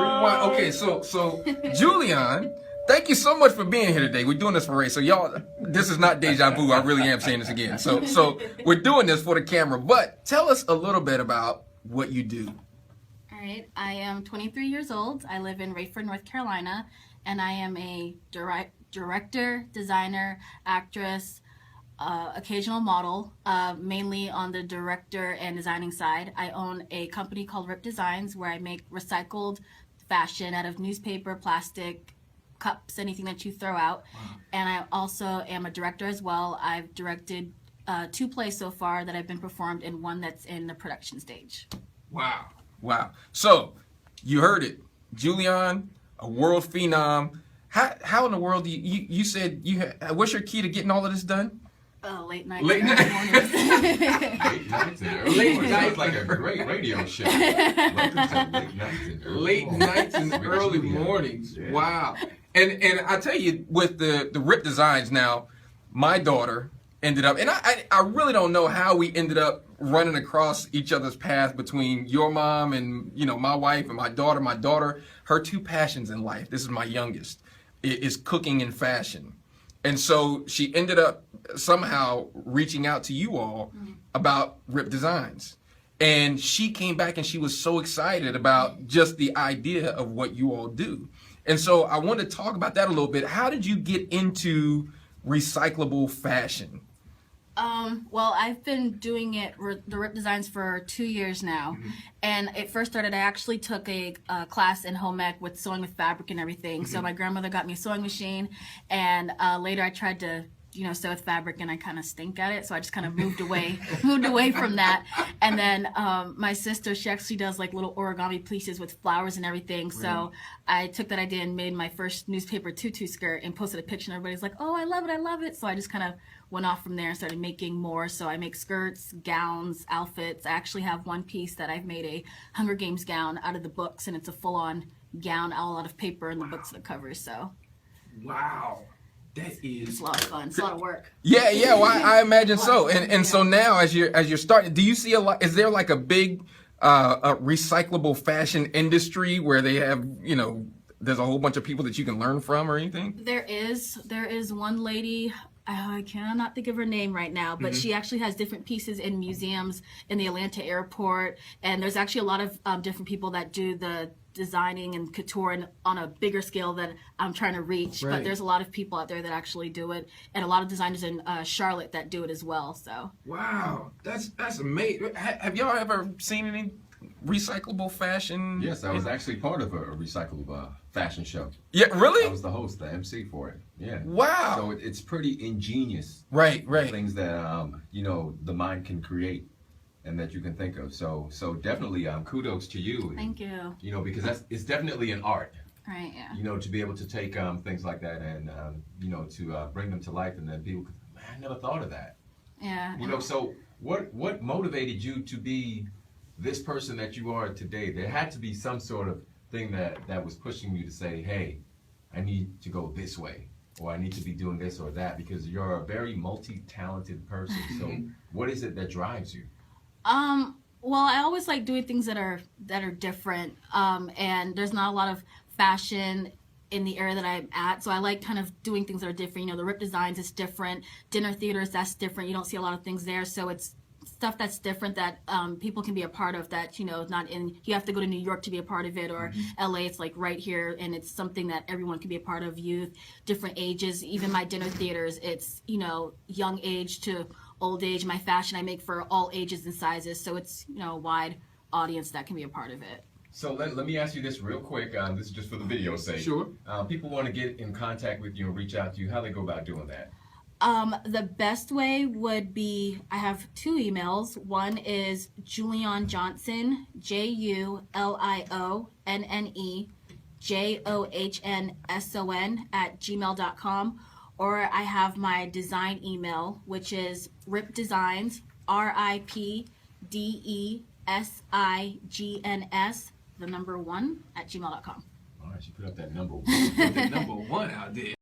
Rewind. Okay, so Julian, thank you so much for being here today. We're doing this for Ray. So y'all, this is not deja vu. I really am saying this again. So we're doing this for the camera. But tell us a little bit about what you do. All right, I am 23 years old. I live in Rayford, North Carolina, and I am a director, designer, actress, occasional model, mainly on the director and designing side. I own a company called Rip Designs where I make recycled fashion out of newspaper, plastic, cups, anything that you throw out. Wow. And I also am a director as well. I've directed 2 plays so far that have been performed and 1 that's in the production stage. Wow. So you heard it. Julian, a world phenom. How in the world do you said you what's your key to getting all of this done? Late night. Late nights and early mornings. Sounds like a great radio show. Late nights and early mornings. Yeah. Wow. And I tell you, with the Rip Designs now, my daughter ended up, and I really don't know how we ended up running across each other's path between your mom and, you know, my wife and my daughter. My daughter, her 2 passions in life, this is my youngest, is cooking and fashion. And so she ended up somehow reaching out to you all about Rip Designs. And she came back and she was so excited about just the idea of what you all do. And so I want to talk about that a little bit. How did you get into recyclable fashion? Well, I've been doing the Rip Designs for 2 years now. And it first started, I actually took a class in home ec with sewing with fabric and everything. So my grandmother got me a sewing machine, and later I tried to, you know, sew with fabric, and I kind of stink at it. So I just kind of moved away from that. And then my sister, she actually does like little origami pieces with flowers and everything. So I took that idea and made my first newspaper tutu skirt and posted a picture, and everybody's like, oh, I love it. So I just kind of went off from there and started making more. So I make skirts, gowns, outfits. I actually have one piece that I've made a Hunger Games gown out of the books, and it's a full-on gown, all out of paper, and the books are the covers. So wow, that is, it's a lot of fun. It's a lot of work. Yeah, well, I imagine so. And so now, as you're starting, do you see a lot? Is there like a big a recyclable fashion industry where they have, you know, there's a whole bunch of people that you can learn from or anything? There is one lady. I cannot think of her name right now, but she actually has different pieces in museums in the Atlanta airport. And there's actually a lot of different people that do the designing and couture and on a bigger scale that I'm trying to reach. Right. But there's a lot of people out there that actually do it, and a lot of designers in Charlotte that do it as well. So wow, that's amazing. Have y'all ever seen any recyclable fashion? Yes, I was actually part of a recyclable fashion show. Yeah, really? I was the host, the MC for it. Yeah. Wow. So it's pretty ingenious. Right. Things that you know, the mind can create and that you can think of. So definitely kudos to you. Thank you. You know, because it's definitely an art. Right. Yeah. You know, to be able to take things like that and you know, to bring them to life, and then people, man, I never thought of that. Yeah. You know, so what motivated you to be this person that you are today? There had to be some sort of thing that was pushing you to say, hey, I need to go this way, or I need to be doing this or that, because you're a very multi-talented person. So what is it that drives you? Well, I always like doing things that are different, and there's not a lot of fashion in the area that I'm at, so I like kind of doing things that are different. You know, the Rip Designs is different, dinner theaters, that's different. You don't see a lot of things there, so it's stuff that's different that people can be a part of, that, you know, not in, you have to go to New York to be a part of it, or LA, it's like right here, and it's something that everyone can be a part of, youth, different ages. Even my dinner theaters, it's, you know, young age to old age. My fashion I make for all ages and sizes, so it's, you know, a wide audience that can be a part of it. So let me ask you this real quick. This is just for the video's sake. Sure. People want to get in contact with you and reach out to you. How they go about doing that? The best way would be, I have 2 emails. One is Julion Johnson, JulianJohnson @gmail.com, or I have my design email, which is ripdesigns, RIPDESIGNS, the number 1 @gmail.com. All right, you put up that number 1. Put that number 1 out there.